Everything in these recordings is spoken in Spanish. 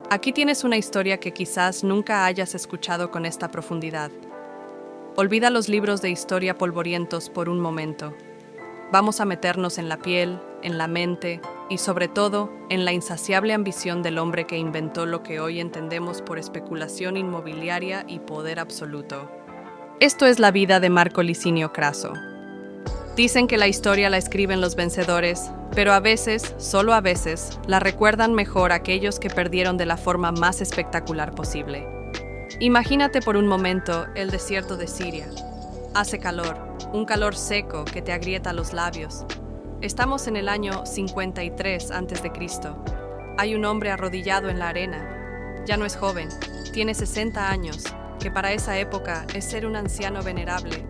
Aquí tienes una historia que quizás nunca hayas escuchado con esta profundidad. Olvida los libros de historia polvorientos por un momento. Vamos a meternos en la piel, en la mente y sobre todo en la insaciable ambición del hombre que inventó lo que hoy entendemos por especulación inmobiliaria y poder absoluto. Esto es la vida de Marco Licinio Craso. Dicen que la historia la escriben los vencedores, pero a veces, solo a veces, la recuerdan mejor aquellos que perdieron de la forma más espectacular posible. Imagínate por un momento el desierto de Siria. Hace calor, un calor seco que te agrieta los labios. Estamos en el año 53 a.C. Hay un hombre arrodillado en la arena. Ya no es joven, tiene 60 años, que para esa época es ser un anciano venerable.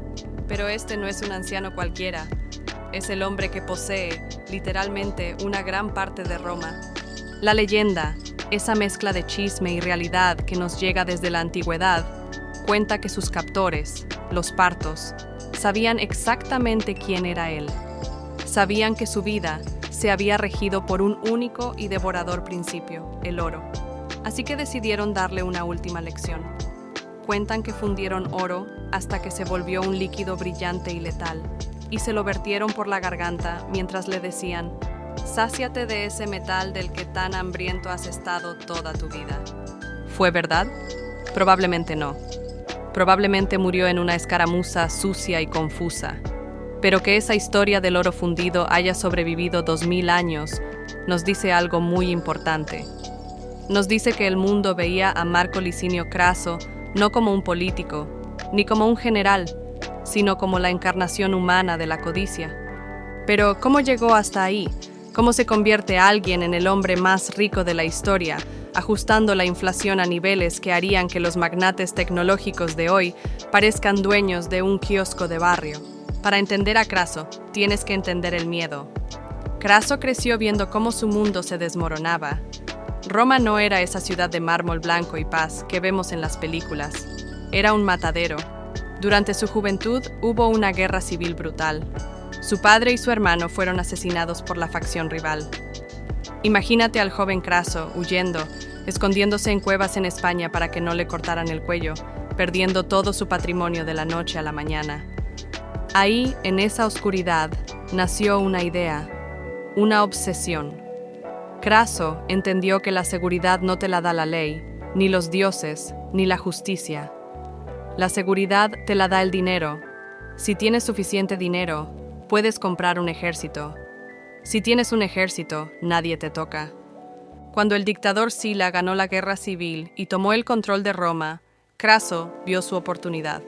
Pero este no es un anciano cualquiera. Es el hombre que posee, literalmente, una gran parte de Roma. La leyenda, esa mezcla de chisme y realidad que nos llega desde la antigüedad, cuenta que sus captores, los partos, sabían exactamente quién era él. Sabían que su vida se había regido por un único y devorador principio, el oro. Así que decidieron darle una última lección. Cuentan que fundieron oro hasta que se volvió un líquido brillante y letal, y se lo vertieron por la garganta mientras le decían: «Sáciate de ese metal del que tan hambriento has estado toda tu vida». ¿Fue verdad? Probablemente no. Probablemente murió en una escaramuza sucia y confusa. Pero que esa historia del oro fundido haya sobrevivido 2000 años nos dice algo muy importante. Nos dice que el mundo veía a Marco Licinio Craso no como un político, ni como un general, sino como la encarnación humana de la codicia. Pero, ¿cómo llegó hasta ahí? ¿Cómo se convierte alguien en el hombre más rico de la historia, ajustando la inflación a niveles que harían que los magnates tecnológicos de hoy parezcan dueños de un kiosco de barrio? Para entender a Craso, tienes que entender el miedo. Craso creció viendo cómo su mundo se desmoronaba. Roma no era esa ciudad de mármol blanco y paz que vemos en las películas. Era un matadero. Durante su juventud hubo una guerra civil brutal. Su padre y su hermano fueron asesinados por la facción rival. Imagínate al joven Craso huyendo, escondiéndose en cuevas en España para que no le cortaran el cuello, perdiendo todo su patrimonio de la noche a la mañana. Ahí, en esa oscuridad, nació una idea, una obsesión. Craso entendió que la seguridad no te la da la ley, ni los dioses, ni la justicia. La seguridad te la da el dinero. Si tienes suficiente dinero, puedes comprar un ejército. Si tienes un ejército, nadie te toca. Cuando el dictador Sila ganó la guerra civil y tomó el control de Roma, Craso vio su oportunidad.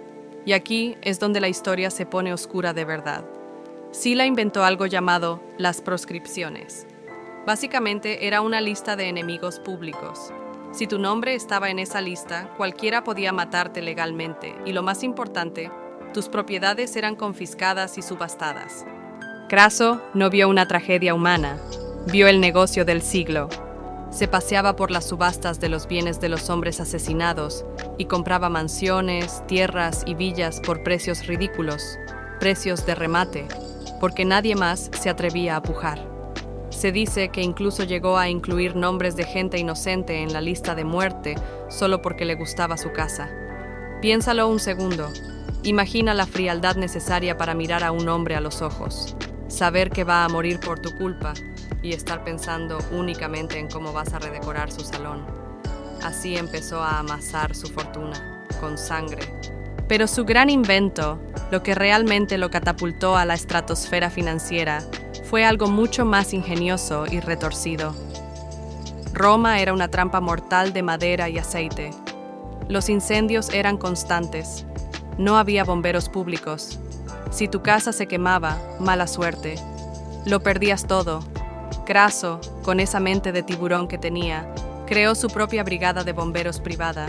Y aquí es donde la historia se pone oscura de verdad. Sila inventó algo llamado las proscripciones. Básicamente era una lista de enemigos públicos. Si tu nombre estaba en esa lista, cualquiera podía matarte legalmente y, lo más importante, tus propiedades eran confiscadas y subastadas. Craso no vio una tragedia humana, vio el negocio del siglo. Se paseaba por las subastas de los bienes de los hombres asesinados y compraba mansiones, tierras y villas por precios ridículos, precios de remate, porque nadie más se atrevía a pujar. Se dice que incluso llegó a incluir nombres de gente inocente en la lista de muerte solo porque le gustaba su casa. Piénsalo un segundo. Imagina la frialdad necesaria para mirar a un hombre a los ojos, saber que va a morir por tu culpa y estar pensando únicamente en cómo vas a redecorar su salón. Así empezó a amasar su fortuna, con sangre. Pero su gran invento, lo que realmente lo catapultó a la estratosfera financiera, fue algo mucho más ingenioso y retorcido. Roma era una trampa mortal de madera y aceite. Los incendios eran constantes. No había bomberos públicos. Si tu casa se quemaba, mala suerte. Lo perdías todo. Craso, con esa mente de tiburón que tenía, creó su propia brigada de bomberos privada.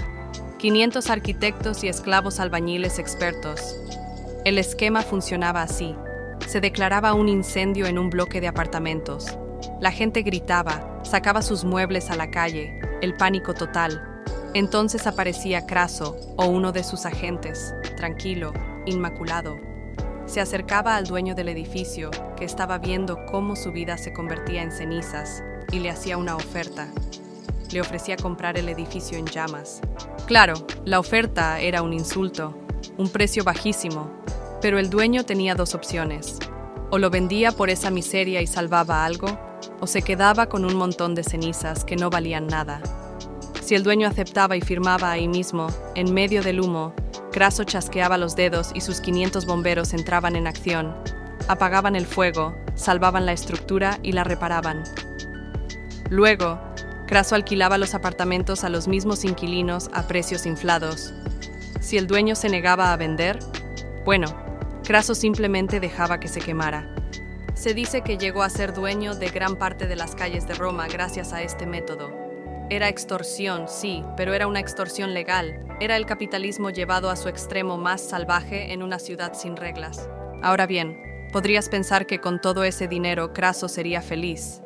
500 arquitectos y esclavos albañiles expertos. El esquema funcionaba así. Se declaraba un incendio en un bloque de apartamentos. La gente gritaba, sacaba sus muebles a la calle, el pánico total. Entonces aparecía Craso o uno de sus agentes, tranquilo, inmaculado. Se acercaba al dueño del edificio, que estaba viendo cómo su vida se convertía en cenizas, y le hacía una oferta. le ofrecía comprar el edificio en llamas. Claro, la oferta era un insulto, un precio bajísimo, pero el dueño tenía dos opciones. O lo vendía por esa miseria y salvaba algo, o se quedaba con un montón de cenizas que no valían nada. Si el dueño aceptaba y firmaba ahí mismo, en medio del humo, Craso chasqueaba los dedos y sus 500 bomberos entraban en acción, apagaban el fuego, salvaban la estructura y la reparaban. Luego, Craso alquilaba los apartamentos a los mismos inquilinos a precios inflados. Si el dueño se negaba a vender, bueno, Craso simplemente dejaba que se quemara. Se dice que llegó a ser dueño de gran parte de las calles de Roma gracias a este método. Era extorsión, sí, pero era una extorsión legal. Era el capitalismo llevado a su extremo más salvaje en una ciudad sin reglas. Ahora bien, podrías pensar que con todo ese dinero Craso sería feliz,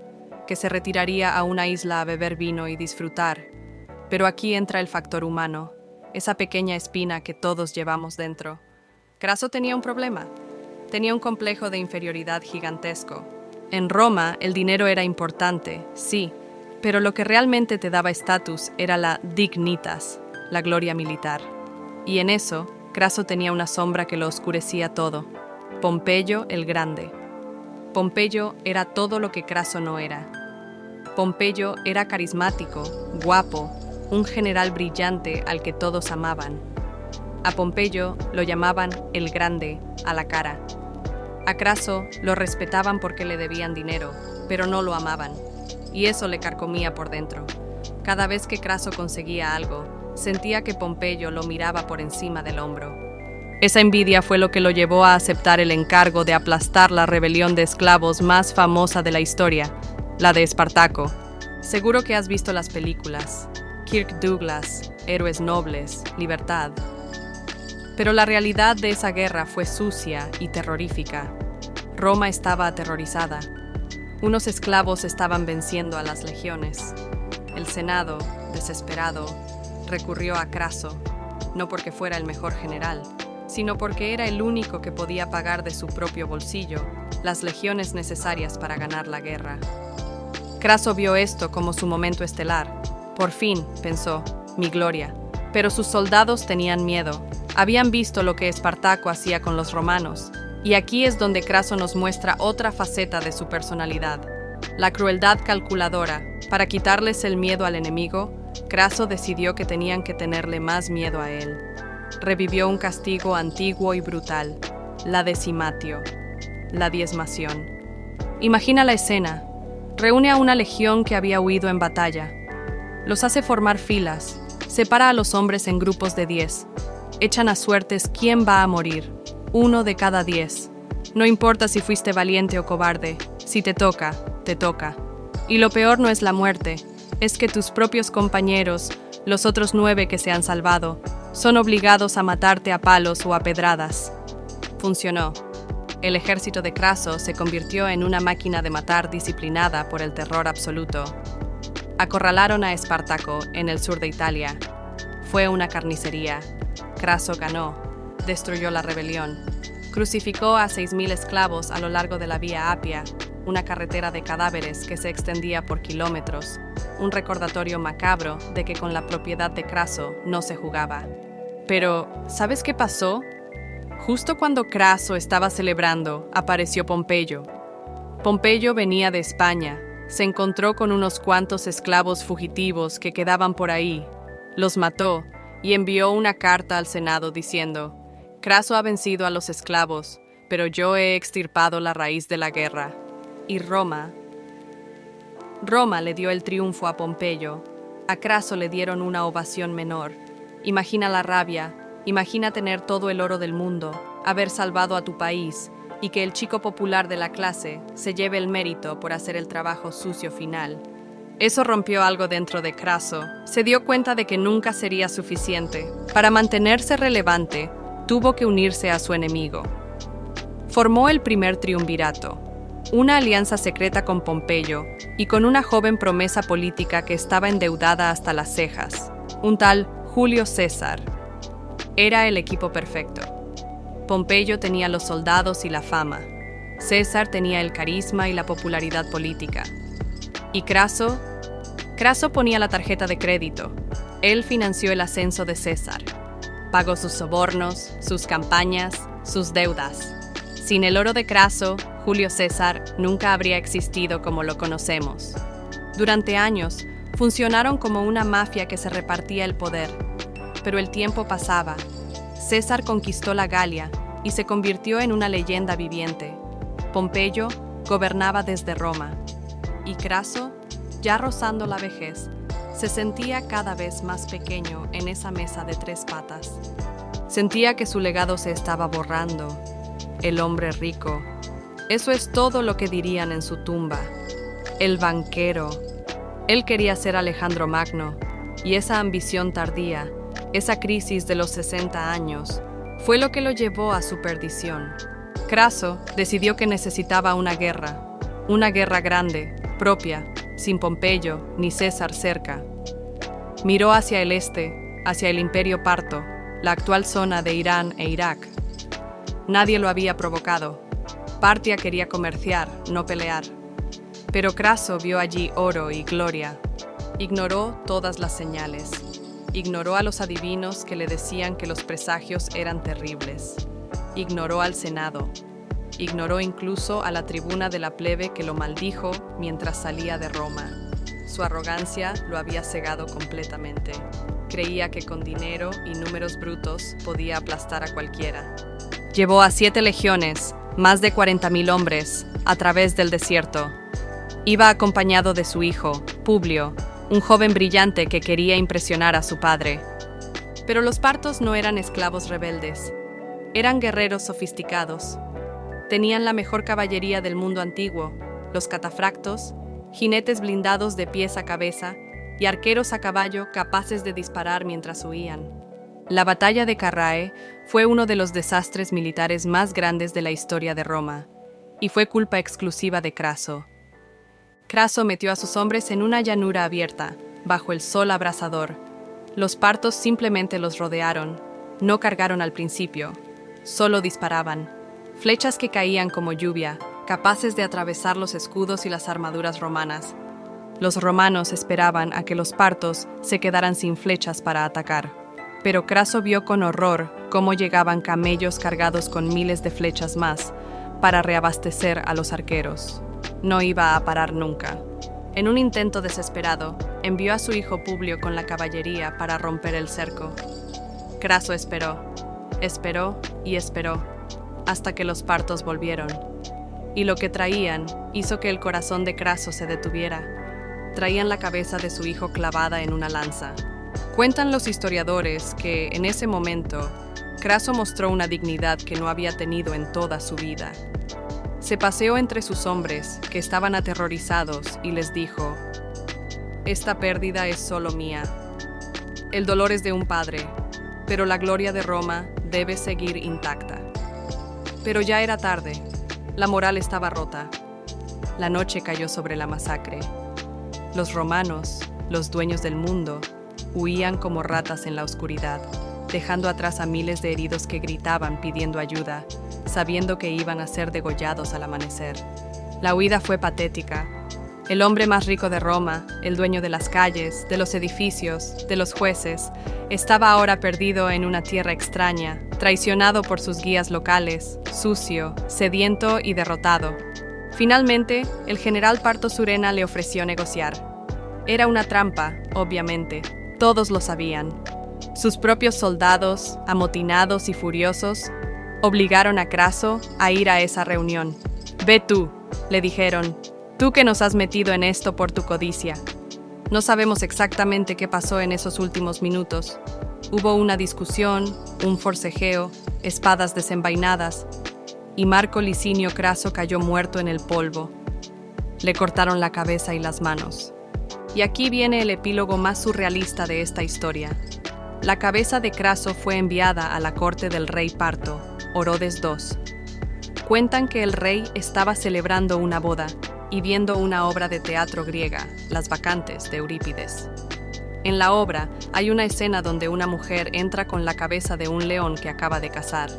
que se retiraría a una isla a beber vino y disfrutar. Pero aquí entra el factor humano, esa pequeña espina que todos llevamos dentro. Craso tenía un problema. Tenía un complejo de inferioridad gigantesco. En Roma, el dinero era importante, sí, pero lo que realmente te daba estatus era la dignitas, la gloria militar. Y en eso, Craso tenía una sombra que lo oscurecía todo. Pompeyo el Grande. Pompeyo era todo lo que Craso no era. Pompeyo era carismático, guapo, un general brillante al que todos amaban. A Pompeyo lo llamaban el Grande, a la cara. A Craso lo respetaban porque le debían dinero, pero no lo amaban. Y eso le carcomía por dentro. Cada vez que Craso conseguía algo, sentía que Pompeyo lo miraba por encima del hombro. Esa envidia fue lo que lo llevó a aceptar el encargo de aplastar la rebelión de esclavos más famosa de la historia, la de Espartaco. Seguro que has visto las películas. Kirk Douglas, Héroes Nobles, Libertad. Pero la realidad de esa guerra fue sucia y terrorífica. Roma estaba aterrorizada. Unos esclavos estaban venciendo a las legiones. El Senado, desesperado, recurrió a Craso, no porque fuera el mejor general, sino porque era el único que podía pagar de su propio bolsillo las legiones necesarias para ganar la guerra. Craso vio esto como su momento estelar. Por fin, pensó, mi gloria. Pero sus soldados tenían miedo. Habían visto lo que Espartaco hacía con los romanos. Y aquí es donde Craso nos muestra otra faceta de su personalidad, la crueldad calculadora. Para quitarles el miedo al enemigo, Craso decidió que tenían que tenerle más miedo a él. Revivió un castigo antiguo y brutal, la decimatio, la diezmación. Imagina la escena. Reúne a una legión que había huido en batalla. Los hace formar filas, separa a los hombres en grupos de 10. Echan a suertes quién va a morir. 1 de cada 10. No importa si fuiste valiente o cobarde, si te toca, te toca. Y lo peor no es la muerte, es que tus propios compañeros, los otros 9 que se han salvado, son obligados a matarte a palos o a pedradas. Funcionó. El ejército de Craso se convirtió en una máquina de matar disciplinada por el terror absoluto. Acorralaron a Espartaco en el sur de Italia. Fue una carnicería. Craso ganó. Destruyó la rebelión. Crucificó a 6.000 esclavos a lo largo de la Vía Apia, una carretera de cadáveres que se extendía por kilómetros, un recordatorio macabro de que con la propiedad de Craso no se jugaba. Pero, ¿sabes qué pasó? Justo cuando Craso estaba celebrando, apareció Pompeyo. Pompeyo venía de España, se encontró con unos cuantos esclavos fugitivos que quedaban por ahí, los mató y envió una carta al Senado diciendo: Craso ha vencido a los esclavos, pero yo he extirpado la raíz de la guerra. Y Roma le dio el triunfo a Pompeyo. A Craso le dieron una ovación menor. Imagina la rabia, imagina tener todo el oro del mundo, haber salvado a tu país, y que el chico popular de la clase se lleve el mérito por hacer el trabajo sucio final. Eso rompió algo dentro de Craso. Se dio cuenta de que nunca sería suficiente. Para mantenerse relevante, tuvo que unirse a su enemigo. Formó el primer triunvirato, una alianza secreta con Pompeyo y con una joven promesa política que estaba endeudada hasta las cejas, un tal Julio César. Era el equipo perfecto. Pompeyo tenía los soldados y la fama. César tenía el carisma y la popularidad política. Y Craso Craso ponía la tarjeta de crédito. Él financió el ascenso de César. Pagó sus sobornos, sus campañas, sus deudas. Sin el oro de Craso, Julio César nunca habría existido como lo conocemos. Durante años, funcionaron como una mafia que se repartía el poder. Pero el tiempo pasaba. César conquistó la Galia y se convirtió en una leyenda viviente. Pompeyo gobernaba desde Roma. Y Craso, ya rozando la vejez, se sentía cada vez más pequeño en esa mesa de tres patas. Sentía que su legado se estaba borrando. El hombre rico. Eso es todo lo que dirían en su tumba. El banquero. Él quería ser Alejandro Magno, y esa ambición tardía, esa crisis de los 60 años, fue lo que lo llevó a su perdición. Craso decidió que necesitaba una guerra grande, propia, sin Pompeyo ni César cerca. Miró hacia el este, hacia el Imperio Parto, la actual zona de Irán e Irak. Nadie lo había provocado. Partia quería comerciar, no pelear. Pero Craso vio allí oro y gloria. Ignoró todas las señales. Ignoró a los adivinos que le decían que los presagios eran terribles. Ignoró al Senado. Ignoró incluso a la tribuna de la plebe que lo maldijo mientras salía de Roma. Su arrogancia lo había cegado completamente. Creía que con dinero y números brutos podía aplastar a cualquiera. Llevó a 7 legiones, más de 40.000 hombres, a través del desierto. Iba acompañado de su hijo, Publio, un joven brillante que quería impresionar a su padre. Pero los partos no eran esclavos rebeldes. Eran guerreros sofisticados. Tenían la mejor caballería del mundo antiguo, los catafractos, jinetes blindados de pies a cabeza y arqueros a caballo capaces de disparar mientras huían. La batalla de Carrae fue uno de los desastres militares más grandes de la historia de Roma, y fue culpa exclusiva de Craso. Craso metió a sus hombres en una llanura abierta, bajo el sol abrasador. Los partos simplemente los rodearon, no cargaron al principio, solo disparaban. Flechas que caían como lluvia, capaces de atravesar los escudos y las armaduras romanas. Los romanos esperaban a que los partos se quedaran sin flechas para atacar. Pero Craso vio con horror cómo llegaban camellos cargados con miles de flechas más para reabastecer a los arqueros. No iba a parar nunca. En un intento desesperado, envió a su hijo Publio con la caballería para romper el cerco. Craso esperó y esperó, hasta que los partos volvieron. Y lo que traían hizo que el corazón de Craso se detuviera. Traían la cabeza de su hijo clavada en una lanza. Cuentan los historiadores que, en ese momento, Craso mostró una dignidad que no había tenido en toda su vida. Se paseó entre sus hombres, que estaban aterrorizados, y les dijo: «Esta pérdida es solo mía. El dolor es de un padre, pero la gloria de Roma debe seguir intacta». Pero ya era tarde. La moral estaba rota. La noche cayó sobre la masacre. Los romanos, los dueños del mundo, huían como ratas en la oscuridad, dejando atrás a miles de heridos que gritaban pidiendo ayuda, sabiendo que iban a ser degollados al amanecer. La huida fue patética. El hombre más rico de Roma, el dueño de las calles, de los edificios, de los jueces, estaba ahora perdido en una tierra extraña, traicionado por sus guías locales, sucio, sediento y derrotado. Finalmente, el general Parto Surena le ofreció negociar. Era una trampa, obviamente. Todos lo sabían. Sus propios soldados, amotinados y furiosos, obligaron a Craso a ir a esa reunión. «Ve tú», le dijeron, «tú que nos has metido en esto por tu codicia». No sabemos exactamente qué pasó en esos últimos minutos. Hubo una discusión, un forcejeo, espadas desenvainadas, y Marco Licinio Craso cayó muerto en el polvo. Le cortaron la cabeza y las manos. Y aquí viene el epílogo más surrealista de esta historia. La cabeza de Craso fue enviada a la corte del rey Parto, Orodes II. Cuentan que el rey estaba celebrando una boda y viendo una obra de teatro griega, Las Bacantes, de Eurípides. En la obra hay una escena donde una mujer entra con la cabeza de un león que acaba de cazar.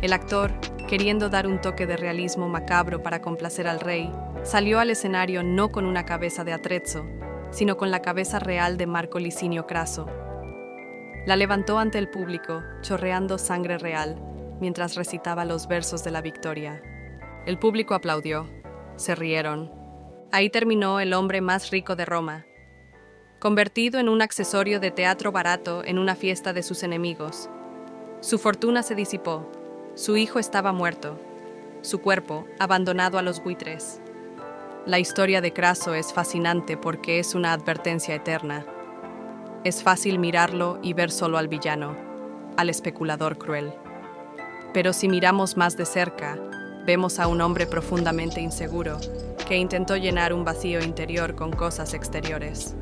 El actor, queriendo dar un toque de realismo macabro para complacer al rey, salió al escenario no con una cabeza de atrezzo, sino con la cabeza real de Marco Licinio Craso. La levantó ante el público, chorreando sangre real, mientras recitaba los versos de la victoria. El público aplaudió, se rieron. Ahí terminó el hombre más rico de Roma, convertido en un accesorio de teatro barato en una fiesta de sus enemigos. Su fortuna se disipó, su hijo estaba muerto, su cuerpo abandonado a los buitres. La historia de Craso es fascinante porque es una advertencia eterna. Es fácil mirarlo y ver solo al villano, al especulador cruel. Pero si miramos más de cerca, vemos a un hombre profundamente inseguro que intentó llenar un vacío interior con cosas exteriores.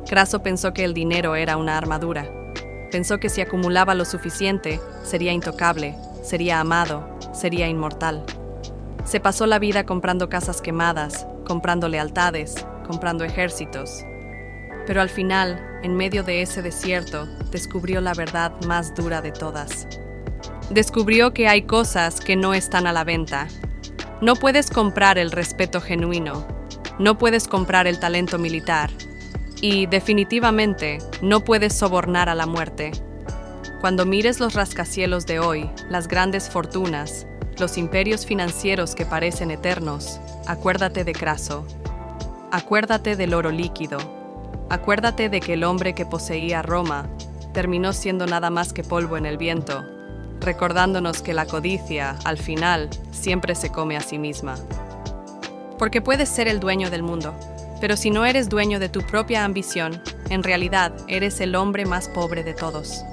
Craso pensó que el dinero era una armadura. Pensó que si acumulaba lo suficiente, sería intocable, sería amado, sería inmortal. Se pasó la vida comprando casas quemadas, comprando lealtades, comprando ejércitos. Pero al final, en medio de ese desierto, descubrió la verdad más dura de todas. Descubrió que hay cosas que no están a la venta. No puedes comprar el respeto genuino, no puedes comprar el talento militar y, definitivamente, no puedes sobornar a la muerte. Cuando mires los rascacielos de hoy, las grandes fortunas, los imperios financieros que parecen eternos, acuérdate de Craso. Acuérdate del oro líquido. Acuérdate de que el hombre que poseía Roma terminó siendo nada más que polvo en el viento, recordándonos que la codicia, al final, siempre se come a sí misma. Porque puedes ser el dueño del mundo, pero si no eres dueño de tu propia ambición, en realidad eres el hombre más pobre de todos.